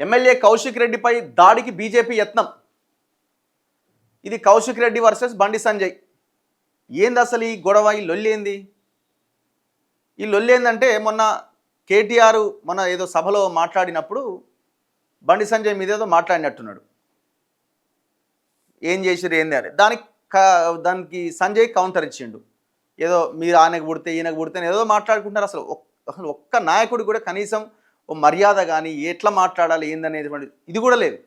MLA Kaushik రెడ్డిపై దాడికి BJP యత్నం. ఇది కౌశిక్ రెడ్డి వర్సెస్ బండి సంజయ్. ఏంది అసలు ఈ గొడవ, ఈ లొల్లి ఏంది? ఈ లొల్లి ఏందంటే మొన్న కేటీఆర్ మన ఏదో సభలో మాట్లాడినప్పుడు బండి సంజయ్ మీద ఏదో మాట్లాడినట్టున్నాడు. ఏం చేసిరు ఏంది అని. దానికి సంజయ్ కౌంటర్ ఇచ్చిండు. ఏదో మీరు ఆయనకు పుడితే ఈయనకు పుడితే ఏదో మాట్లాడుకుంటున్నారు. అసలు ఒక్క నాయకుడు కూడా కనీసం ఓ మర్యాద కానీ ఎట్లా మాట్లాడాలి ఏందనేటువంటి ఇది కూడా లేదు.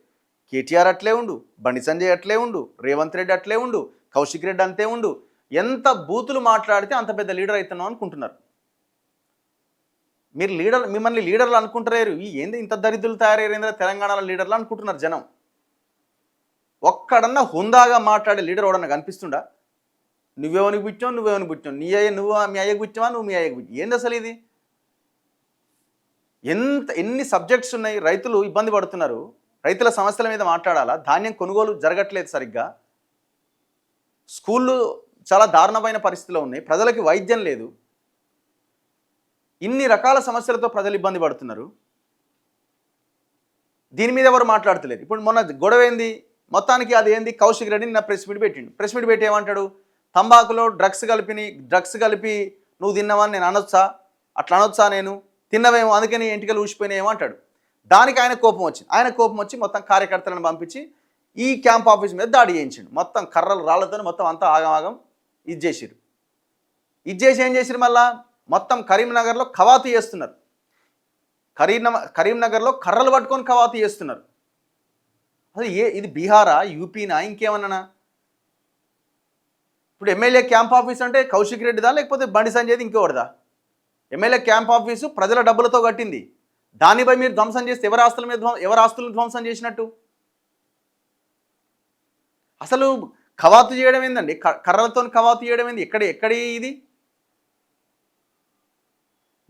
కేటీఆర్ అట్లే ఉండు, బండి సంజయ్ అట్లే ఉండు, రేవంత్ రెడ్డి అట్లే ఉండు, కౌశిక్ రెడ్డి అంతే ఉండు. ఎంత బూతులు మాట్లాడితే అంత పెద్ద లీడర్ అవుతున్నాం అనుకుంటున్నారు. మీరు మిమ్మల్ని లీడర్లు అనుకుంటారు. ఏంది ఇంత దరిద్రులు తయారయ్యారు తెలంగాణలో లీడర్లు అనుకుంటున్నారు జనం. ఒక్కడన్నా హుందాగా మాట్లాడే లీడర్ ఎవడన్నా కనిపిస్తుండా? నువ్వేమని పుట్టావు నీ అయ్య నువ్వు మీ అయ్యకు పుట్టావా, నువ్వు మీ అయ్యకు పుట్టి ఏంది అసలు ఇది? ఎన్ని సబ్జెక్ట్స్ ఉన్నాయి. రైతులు ఇబ్బంది పడుతున్నారు. రైతుల సమస్యల మీద మాట్లాడాలా? ధాన్యం కొనుగోలు జరగట్లేదు సరిగ్గా. స్కూళ్ళు చాలా దారుణమైన పరిస్థితిలో ఉన్నాయి. ప్రజలకి వైద్యం లేదు. ఇన్ని రకాల సమస్యలతో ప్రజలు ఇబ్బంది పడుతున్నారు. దీని మీద ఎవరు మాట్లాడతలేరు. ఇప్పుడు మొన్న గొడవ ఏంది? మొత్తానికి అది ఏంది? కౌశిక్ రెడ్డి నిన్న ప్రెస్ మీట్ పెట్టిండు. ప్రెస్ మీట్ పెట్టి ఏమంటాడు? తంబాకులో డ్రగ్స్ కలిపి నువ్వు తిన్నావని నేను అనొచ్చా? అట్లా అనొచ్చా? నేను తిన్నవేమో అందుకని ఎంటికలు ఊసిపోయినాయేమో అంటాడు. దానికి ఆయన కోపం వచ్చి మొత్తం కార్యకర్తలను పంపించి ఈ క్యాంప్ ఆఫీస్ మీద దాడి చేయించిండు. మొత్తం కర్రలు రాళ్లతో మొత్తం అంతా ఆగమాగం ఇది చేసి ఏం చేసిరు? మళ్ళా మొత్తం కరీంనగర్లో కవాతు చేస్తున్నారు. కరీంనగర్లో కర్రలు పట్టుకొని కవాతు చేస్తున్నారు. అసలు ఇది బీహారా, యూపీనా, ఇంకేమన్నా? ఇప్పుడు ఎమ్మెల్యే క్యాంప్ ఆఫీస్ అంటే కౌశిక్ రెడ్డిదా లేకపోతే బండి సంజయ్ది ఇంకోటిదా? ఎమ్మెల్యే క్యాంప్ ఆఫీసు ప్రజల డబ్బులతో కట్టింది. దానిపై మీరు ధ్వంసం చేస్తే ఎవరి ఆస్తులను ధ్వంసం చేసినట్టు? అసలు కవాతు చేయడం ఏందండి? కర్రలతో కవాతు చేయడం ఏంది? ఎక్కడి ఇది?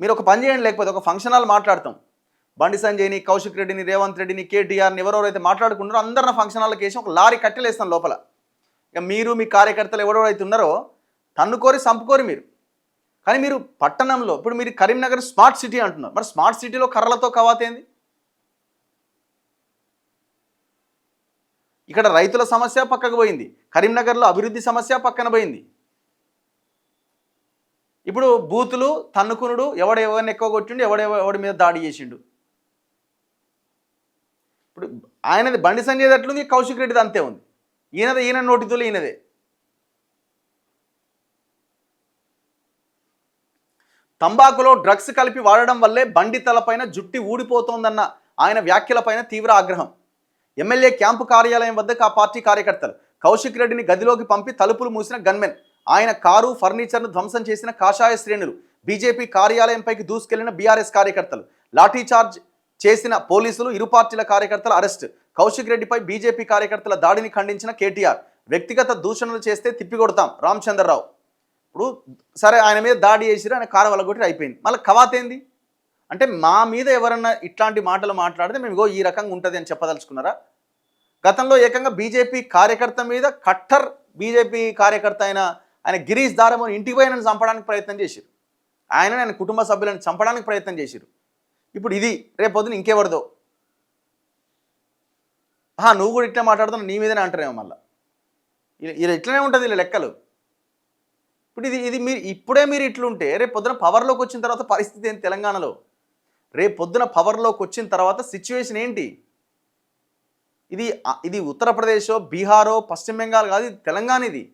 మీరు ఒక పని చేయండి. లేకపోతే ఒక ఫంక్షన్ హాల్ మాట్లాడతాం. బండి సంజయ్ని, కౌశిక్ రెడ్డిని, రేవంత్ రెడ్డిని, కేటీఆర్ని ఎవరెవరైతే మాట్లాడుకుంటారో అందరిన ఫంక్షన్ హాల్కి వేసి ఒక లారీ కట్టెలేస్తాం లోపల. ఇక మీరు మీ కార్యకర్తలు ఎవరెవరైతే ఉన్నారో తన్నుకోరి చంపుకోరి మీరు. కానీ మీరు పట్టణంలో ఇప్పుడు మీరు కరీంనగర్ స్మార్ట్ సిటీ అంటున్నారు. మరి స్మార్ట్ సిటీలో కర్రలతో కవాతేంది? ఇక్కడ రైతుల సమస్య పక్కకు పోయింది. కరీంనగర్లో అభివృద్ధి సమస్య పక్కన పోయింది. ఇప్పుడు బూతులు, తన్నుకునుడు, ఎవరిని ఎక్కువ కొట్టిండు, ఎవడి మీద దాడి చేసిండు. ఇప్పుడు ఆయనది బండి సంజయ్ అట్లుంది, కౌశిక్ రెడ్డిది అంతే ఉంది. ఈయన నోటితులు ఈయనదే. తంబాకులో డ్రగ్స్ కలిపి వాడడం వల్లే బండి తలపైన జుట్టి ఊడిపోతోందన్న ఆయన వ్యాఖ్యలపైన తీవ్ర ఆగ్రహం. ఎమ్మెల్యే క్యాంపు కార్యాలయం వద్దకు ఆ పార్టీ కార్యకర్తలు కౌశిక్ రెడ్డిని గదిలోకి పంపి తలుపులు మూసిన గన్మెన్, ఆయన కారు ఫర్నిచర్ను ధ్వంసం చేసిన కాషాయ శ్రేణులు, బీజేపీ కార్యాలయంపైకి దూసుకెళ్లిన బీఆర్ఎస్ కార్యకర్తలు, లాఠీచార్జ్ చేసిన పోలీసులు, ఇరు పార్టీల కార్యకర్తల అరెస్ట్. కౌశిక్ రెడ్డిపై బీజేపీ కార్యకర్తల దాడిని ఖండించిన కేటీఆర్, వ్యక్తిగత దూషణలు చేస్తే తిప్పికొడతాం రామచంద్రరావు. ఇప్పుడు సరే ఆయన మీద దాడి చేసిరు, ఆయన కారు వలగొట్టి అయిపోయింది. మళ్ళీ కవాతేంది అంటే మా మీద ఎవరన్నా ఇట్లాంటి మాటలు మాట్లాడితే మేము ఈ రకంగా ఉంటుంది అని చెప్పదలుచుకున్నారా? గతంలో ఏకంగా బీజేపీ కార్యకర్త మీద కట్టర్ బీజేపీ కార్యకర్త ఆయన గిరీష్ దారమోని ఇంటికి పోయి ఆయన చంపడానికి ప్రయత్నం చేశారు. ఆయన కుటుంబ సభ్యులను చంపడానికి ప్రయత్నం చేశారు. ఇప్పుడు ఇది రేపొద్దున ఇంకెవరిదో నువ్వు కూడా ఇట్లా మాట్లాడుతున్నావు నీ మీదనే అంటారేమో. మళ్ళీ ఇలా ఇట్లనే ఉంటుంది వీళ్ళ లెక్కలు. ఇప్పుడు ఇది ఇప్పుడే మీరు ఇట్లుంటే రేపు పొద్దున పవర్లోకి వచ్చిన తర్వాత పరిస్థితి ఏంటి తెలంగాణలో? రేపు పొద్దున పవర్లోకి వచ్చిన తర్వాత సిచ్యువేషన్ ఏంటి? ఇది ఉత్తరప్రదేశో, బీహారో, పశ్చిమ బెంగాల్ కాదు, ఇది తెలంగాణ. ఇది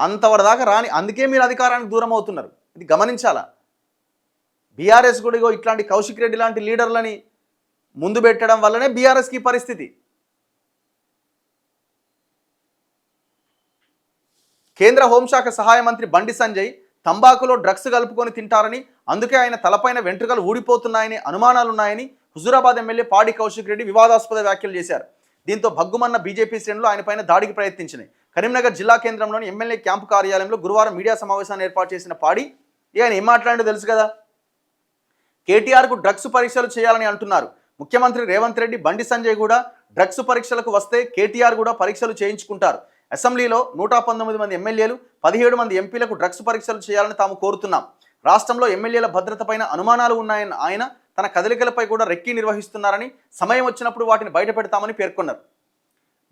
అంతవరదాకా రాని, అందుకే మీరు అధికారానికి దూరం అవుతున్నారు. ఇది గమనించాలా. బీఆర్ఎస్ కూడా ఇట్లాంటి కౌశిక్ రెడ్డి లాంటి లీడర్లని ముందు పెట్టడం వల్లనే బీఆర్ఎస్కి పరిస్థితి. కేంద్ర హోంశాఖ సహాయ మంత్రి బండి సంజయ్ తంబాకులో డ్రగ్స్ కలుపుకొని తింటారని, అందుకే ఆయన తలపైన వెంట్రుకలు ఊడిపోతున్నాయని అనుమానాలున్నాయని హుజూరాబాద్ ఎమ్మెల్యే పాడి కౌశిక్ రెడ్డి వివాదాస్పద వ్యాఖ్యలు చేశారు. దీంతో భగ్గుమన్న బీజేపీ శ్రేణులు ఆయనపైన దాడికి ప్రయత్నించినాయి. కరీంనగర్ జిల్లా కేంద్రంలోని ఎమ్మెల్యే క్యాంపు కార్యాలయంలో గురువారం మీడియా సమావేశాన్ని ఏర్పాటు చేసిన పాడి ఆయన ఏం మాట్లాడిందో తెలుసు కదా. కేటీఆర్కు డ్రగ్స్ పరీక్షలు చేయాలని అంటున్నారు. ముఖ్యమంత్రి రేవంత్ రెడ్డి, బండి సంజయ్ కూడా డ్రగ్స్ పరీక్షలకు వస్తే కేటీఆర్ కూడా పరీక్షలు చేయించుకుంటారు. అసెంబ్లీలో 119 మంది ఎమ్మెల్యేలు, 17 మంది ఎంపీలకు డ్రగ్స్ పరీక్షలు చేయాలని తాము కోరుతున్నాం. రాష్ట్రంలో ఎమ్మెల్యేల భద్రతపైన అనుమానాలు ఉన్నాయన్న ఆయన తన కదలికలపై కూడా రెక్కి నిర్వహిస్తున్నారని, సమయం వచ్చినప్పుడు వాటిని బయటపెడతామని పేర్కొన్నారు.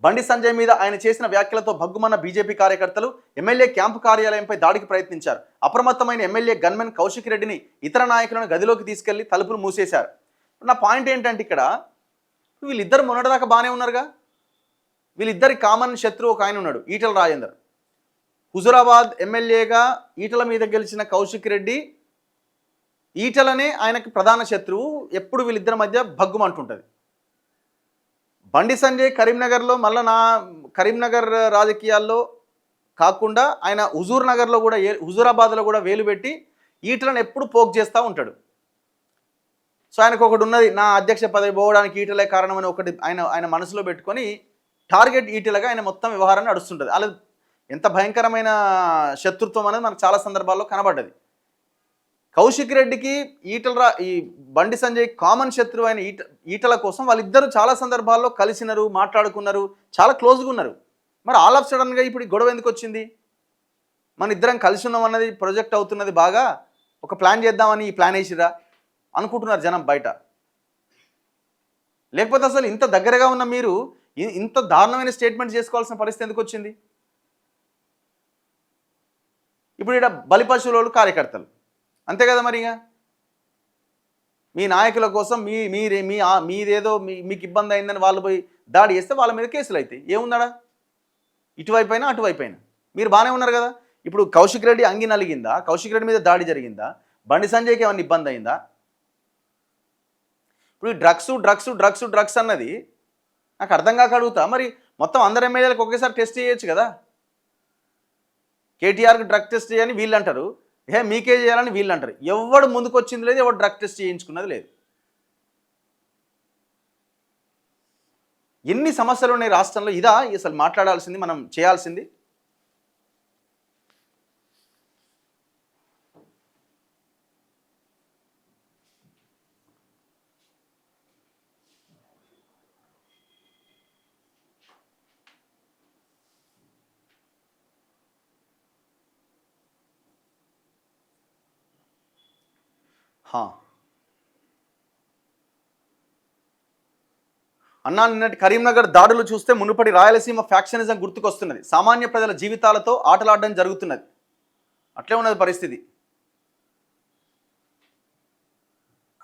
బండి సంజయ్ మీద ఆయన చేసిన వ్యాఖ్యలతో భగ్గుమన్న బీజేపీ కార్యకర్తలు ఎమ్మెల్యే క్యాంపు కార్యాలయంపై దాడికి ప్రయత్నించారు. అప్రమత్తమైన ఎమ్మెల్యే గన్మెన్ కౌశిక్ రెడ్డిని ఇతర నాయకులను గదిలోకి తీసుకెళ్లి తలుపులు మూసేశారు. నా పాయింట్ ఏంటంటే ఇక్కడ వీళ్ళిద్దరు మొన్నటిదాకా బాగానే ఉన్నారుగా. వీళ్ళిద్దరి కామన్ శత్రువు ఒక ఆయన ఉన్నాడు, ఈటల రాజేందర్. హుజురాబాద్ ఎమ్మెల్యేగా ఈటల మీద గెలిచిన కౌశిక్ రెడ్డి, ఈటలనే ఆయనకి ప్రధాన శత్రువు. ఎప్పుడు వీళ్ళిద్దరి మధ్య భగ్గుమంటుంటుంది. బండి సంజయ్ కరీంనగర్లో మళ్ళీ కరీంనగర్ రాజకీయాల్లో కాకుండా ఆయన హుజూరాబాద్లో కూడా వేలు పెట్టి ఈటలను ఎప్పుడు పోక్ చేస్తూ ఉంటాడు. సో ఆయనకు ఒకటి ఉన్నది, నా అధ్యక్ష పదవి పోవడానికి ఈటలే కారణమని ఒకటి ఆయన మనసులో పెట్టుకొని టార్గెట్ ఈటలగా ఆయన మొత్తం వ్యవహారాన్ని నడుస్తుంటుంది. అలా ఎంత భయంకరమైన శత్రుత్వం అనేది మనకు చాలా సందర్భాల్లో కనబడ్డది. కౌశిక్ రెడ్డికి ఈ బండి సంజయ్ కామన్ శత్రువు అయిన ఈటల కోసం వాళ్ళిద్దరూ చాలా సందర్భాల్లో కలిసినారు, మాట్లాడుకున్నారు, చాలా క్లోజ్గా ఉన్నారు. మరి ఆల్ ఆఫ్ సడన్గా ఇప్పుడు గొడవ ఎందుకు వచ్చింది? మన ఇద్దరం కలిసి ఉన్నాం అన్నది ప్రొజెక్ట్ అవుతున్నది. బాగా ఒక ప్లాన్ చేద్దామని ఈ ప్లాన్ వేసిరా అనుకుంటున్నారు జనం బయట. లేకపోతే అసలు ఇంత దగ్గరగా ఉన్న మీరు ఇంత దారుణమైన స్టేట్మెంట్ చేసుకోవాల్సిన పరిస్థితి ఎందుకు వచ్చింది? ఇప్పుడు ఇక్కడ బలిపశువులు కార్యకర్తలు అంతే కదా. మరి ఇక మీ నాయకుల కోసం మీదేదో మీకు ఇబ్బంది అయిందని వాళ్ళు పోయి దాడి చేస్తే వాళ్ళ మీద కేసులు అవుతాయి. ఏముందాడా? ఇటువైపు అయినా అటువైపు అయినా మీరు బాగానే ఉన్నారు కదా. ఇప్పుడు కౌశిక్ రెడ్డి అంగి నలిగిందా? కౌశిక్ రెడ్డి మీద దాడి జరిగిందా? బండి సంజయ్కి ఏమన్నా ఇబ్బంది అయిందా? ఇప్పుడు డ్రగ్స్ అన్నది నాకు అర్థం కాక అడుగుతా. మరి మొత్తం అందరు ఎమ్మెల్యేలకు ఒకేసారి టెస్ట్ చేయొచ్చు కదా. కేటీఆర్కి డ్రగ్ టెస్ట్ చేయని వీళ్ళు అంటారు, మీకే చేయాలని వీళ్ళు అంటారు. ఎవడు ముందుకు వచ్చింది లేదు, ఎవడు డ్రగ్ టెస్ట్ చేయించుకున్నది లేదు. ఎన్ని సమస్యలు ఉన్నాయి రాష్ట్రంలో. ఇదా అసలు మాట్లాడాల్సింది, మనం చేయాల్సింది? అన్నా, నిన్నటి కరీంనగర్ దాడులు చూస్తే మునుపటి రాయలసీమ ఫ్యాక్షనిజం గుర్తుకొస్తున్నది. సామాన్య ప్రజల జీవితాలతో ఆటలాడడం జరుగుతున్నది. అట్లే ఉన్నది పరిస్థితి.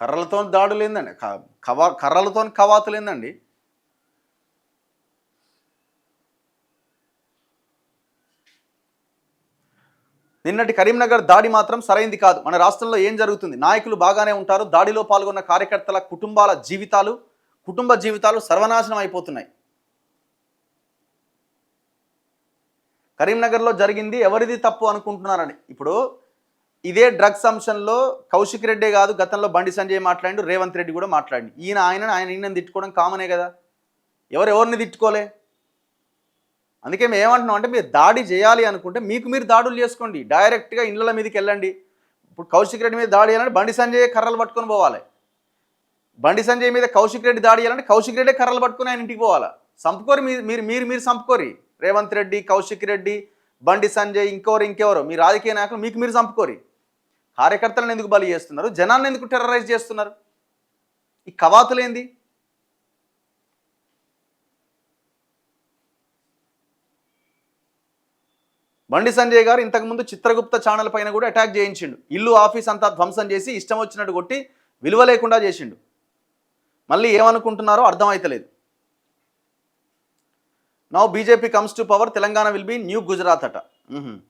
కర్రలతో దాడులు ఏందండి, కర్రలతో కవాతులు ఏందండి. నిన్నటి కరీంనగర్ దాడి మాత్రం సరైంది కాదు. మన రాష్ట్రంలో ఏం జరుగుతుంది? నాయకులు బాగానే ఉంటారు, దాడిలో పాల్గొన్న కార్యకర్తల కుటుంబ జీవితాలు సర్వనాశనం అయిపోతున్నాయి. కరీంనగర్లో జరిగింది ఎవరిది తప్పు అనుకుంటున్నారని. ఇప్పుడు ఇదే డ్రగ్స్ అంశంలో కౌశిక్ రెడ్డే కాదు, గతంలో బండి సంజయ్ మాట్లాడి, రేవంత్ రెడ్డి కూడా మాట్లాడి, ఈయన తిట్టుకోవడం కామనే కదా. ఎవరిని తిట్టుకోలే. అందుకే మేము ఏమంటున్నాం అంటే, మీరు దాడి చేయాలి అనుకుంటే మీకు మీరు దాడులు చేసుకోండి, డైరెక్ట్గా ఇళ్ళ మీదకి వెళ్ళండి. ఇప్పుడు కౌశిక్ రెడ్డి మీద దాడి చేయాలంటే బండి సంజయ్ కర్రలు పట్టుకొని పోవాలి. బండి సంజయ్ మీద కౌశిక్ రెడ్డి దాడి చేయాలంటే కౌశిక్ రెడ్డి కర్రలు పట్టుకుని ఆయన ఇంటికి పోవాలా. సంపుకోరి మీరు సంపుకోరి. రేవంత్ రెడ్డి, కౌశిక్ రెడ్డి, బండి సంజయ్, ఇంకెవరు మీ రాజకీయ నాయకులు మీకు మీరు సంపుకోరి. కార్యకర్తలను ఎందుకు బలి చేస్తున్నారు? జనాన్ని ఎందుకు టెర్రరైజ్ చేస్తున్నారు? ఈ కవాతులేంది? బండి సంజయ్ గారు ఇంతకుముందు చిత్రగుప్త ఛానల్ పైన కూడా అటాక్ చేయించిండు. ఇల్లు ఆఫీస్ అంతా ధ్వంసం చేసి ఇష్టం వచ్చినట్టు కొట్టి విలువ లేకుండా చేసిండు. మళ్ళీ ఏమనుకుంటున్నారో అర్థమైతలేదు. Now BJP comes to power, Telangana will be new Gujarat అట.